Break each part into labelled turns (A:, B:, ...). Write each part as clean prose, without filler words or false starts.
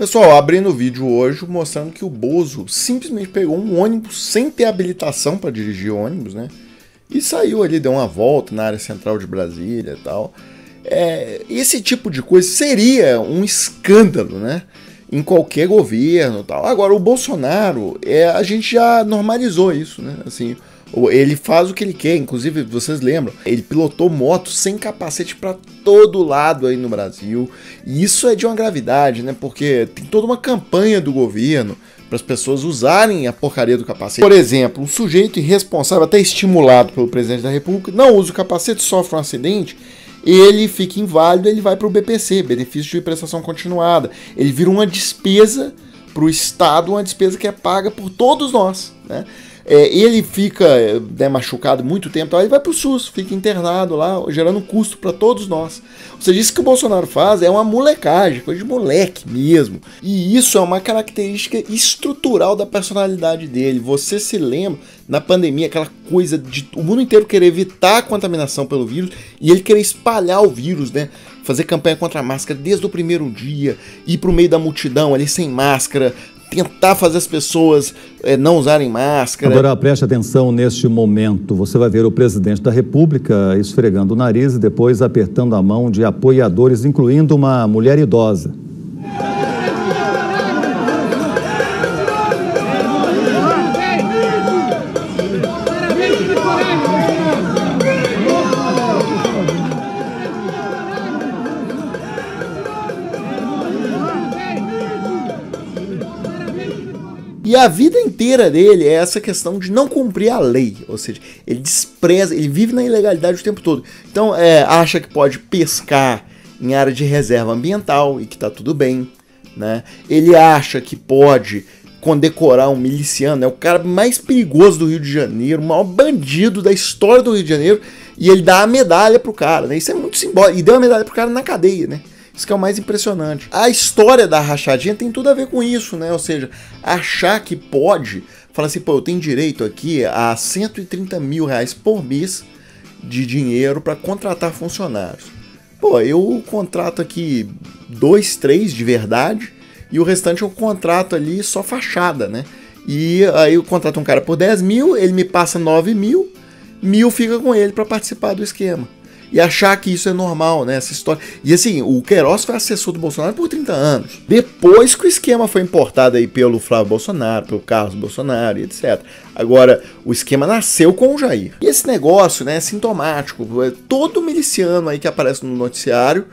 A: Pessoal, abrindo o vídeo hoje mostrando que o Bozo simplesmente pegou um ônibus sem ter habilitação para dirigir ônibus, né? E saiu ali, deu uma volta na área central de Brasília e tal. Esse tipo de coisa seria um escândalo, né? Em qualquer governo e tal. Agora, o Bolsonaro, a gente já normalizou isso, né? Assim, ele faz o que ele quer, inclusive, vocês lembram, ele pilotou moto sem capacete para todo lado aí no Brasil, e isso é de uma gravidade, né, porque tem toda uma campanha do governo para as pessoas usarem a porcaria do capacete. Por exemplo, um sujeito irresponsável, até estimulado pelo presidente da República, não usa o capacete, sofre um acidente, ele fica inválido, ele vai para o BPC, benefício de prestação continuada, ele vira uma despesa para o Estado, uma despesa que é paga por todos nós, né? Ele fica machucado muito tempo, então ele vai para o SUS, fica internado lá, gerando custo para todos nós. Ou seja, isso que o Bolsonaro faz é uma molecagem, coisa de moleque mesmo. E isso é uma característica estrutural da personalidade dele. Você se lembra, na pandemia, aquela coisa de o mundo inteiro querer evitar a contaminação pelo vírus e ele querer espalhar o vírus, né? Fazer campanha contra a máscara desde o primeiro dia, ir para o meio da multidão ali sem máscara, tentar fazer as pessoas não usarem máscara.
B: Agora preste atenção neste momento, você vai ver o presidente da República esfregando o nariz e depois apertando a mão de apoiadores, incluindo uma mulher idosa.
A: E a vida inteira dele é essa questão de não cumprir a lei, ou seja, ele despreza, ele vive na ilegalidade o tempo todo. Então, acha que pode pescar em área de reserva ambiental e que tá tudo bem, né? Ele acha que pode condecorar um miliciano, é o cara mais perigoso do Rio de Janeiro, o maior bandido da história do Rio de Janeiro, e ele dá a medalha pro cara, né? Isso é muito simbólico, e deu a medalha pro cara na cadeia, né? Isso que é o mais impressionante. A história da rachadinha tem tudo a ver com isso, né? Ou seja, achar que pode, falar assim, pô, eu tenho direito aqui a 130 mil reais por mês de dinheiro para contratar funcionários. Pô, eu contrato aqui 2, 3 de verdade e o restante eu contrato ali só fachada, né? E aí eu contrato um cara por 10 mil, ele me passa 9 mil, 1.000 fica com ele para participar do esquema. E achar que isso é normal, né? Essa história. E assim, o Queiroz foi assessor do Bolsonaro por 30 anos. Depois que o esquema foi importado aí pelo Flávio Bolsonaro, pelo Carlos Bolsonaro e etc. Agora, o esquema nasceu com o Jair. E esse negócio, né, é sintomático. Todo miliciano aí que aparece no noticiário,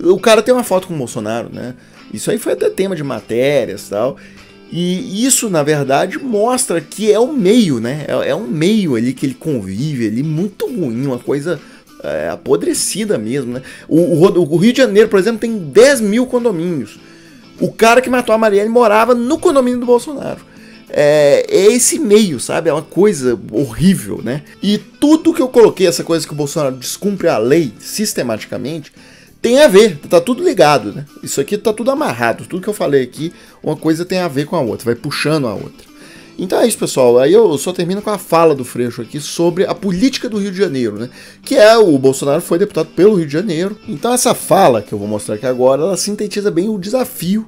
A: o cara tem uma foto com o Bolsonaro, né? Isso aí foi até tema de matérias e tal. E isso, na verdade, mostra que é o meio, né? É um meio ali que ele convive ali, muito ruim, uma coisa apodrecida mesmo, né? O Rio de Janeiro, por exemplo, tem 10 mil condomínios. O cara que matou a Marielle morava no condomínio do Bolsonaro. É esse meio, sabe? É uma coisa horrível, né? E tudo que eu coloquei, essa coisa que o Bolsonaro descumpre a lei sistematicamente, tem a ver, tá tudo ligado, né? Isso aqui tá tudo amarrado, tudo que eu falei aqui, uma coisa tem a ver com a outra, vai puxando a outra. Então é isso, pessoal. Aí eu só termino com a fala do Freixo aqui sobre a política do Rio de Janeiro, né? Que o Bolsonaro foi deputado pelo Rio de Janeiro. Então essa fala que eu vou mostrar aqui agora, ela sintetiza bem o desafio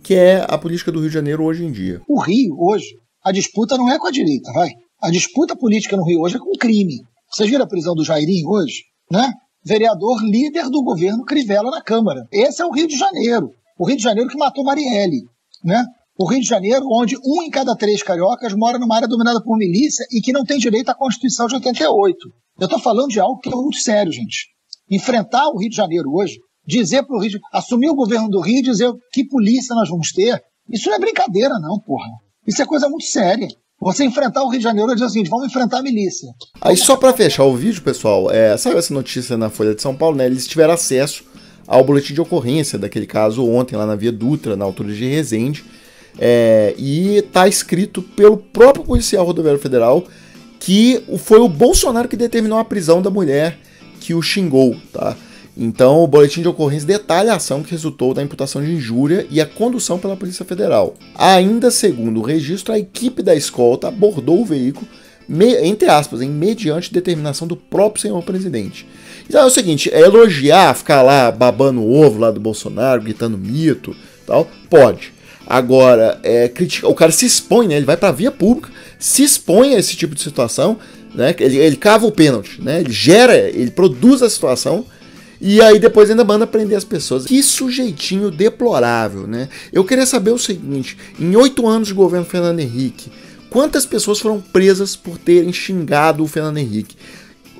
A: que é a política do Rio de Janeiro hoje em dia.
C: O Rio, hoje, a disputa não é com a direita, vai. A disputa política no Rio hoje é com o crime. Vocês viram a prisão do Jairinho hoje, né? Vereador líder do governo Crivella na Câmara. Esse é o Rio de Janeiro. O Rio de Janeiro que matou Marielle, né? O Rio de Janeiro, onde 1 em cada 3 cariocas mora numa área dominada por milícia e que não tem direito à Constituição de 88. Eu estou falando de algo que é muito sério, gente. Enfrentar o Rio de Janeiro hoje, dizer para o Rio, assumir o governo do Rio e dizer que polícia nós vamos ter, isso não é brincadeira não, porra. Isso é coisa muito séria. Você enfrentar o Rio de Janeiro e dizer assim, vamos enfrentar a milícia.
A: Aí só para fechar o vídeo, pessoal, saiu essa notícia na Folha de São Paulo, né? Eles tiveram acesso ao boletim de ocorrência daquele caso ontem lá na Via Dutra, na altura de Resende. E tá escrito pelo próprio policial rodoviário federal que foi o Bolsonaro que determinou a prisão da mulher que o xingou, tá? Então o boletim de ocorrência detalha a ação que resultou da imputação de injúria e a condução pela Polícia Federal. Ainda segundo o registro, a equipe da escolta abordou o veículo, entre aspas, mediante determinação do próprio senhor presidente. Então é o seguinte, elogiar, ficar lá babando o ovo lá do Bolsonaro, gritando mito, tal, pode. Agora, o cara se expõe, né? Ele vai pra via pública, se expõe a esse tipo de situação, né? Ele cava o pênalti, né? Ele produz a situação e aí depois ainda manda prender as pessoas. Que sujeitinho deplorável, né? Eu queria saber o seguinte, em 8 anos de governo Fernando Henrique, quantas pessoas foram presas por terem xingado o Fernando Henrique?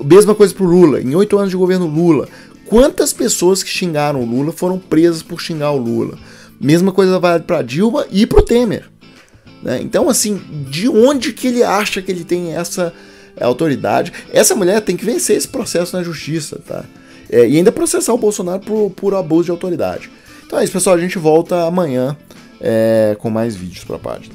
A: Mesma coisa pro Lula, em 8 anos de governo Lula, quantas pessoas que xingaram o Lula foram presas por xingar o Lula? Mesma coisa vale para Dilma e para o Temer. Né? Então, assim, de onde que ele acha que ele tem essa autoridade? Essa mulher tem que vencer esse processo na justiça, tá? E ainda processar o Bolsonaro por abuso de autoridade. Então é isso, pessoal. A gente volta amanhã com mais vídeos para a página.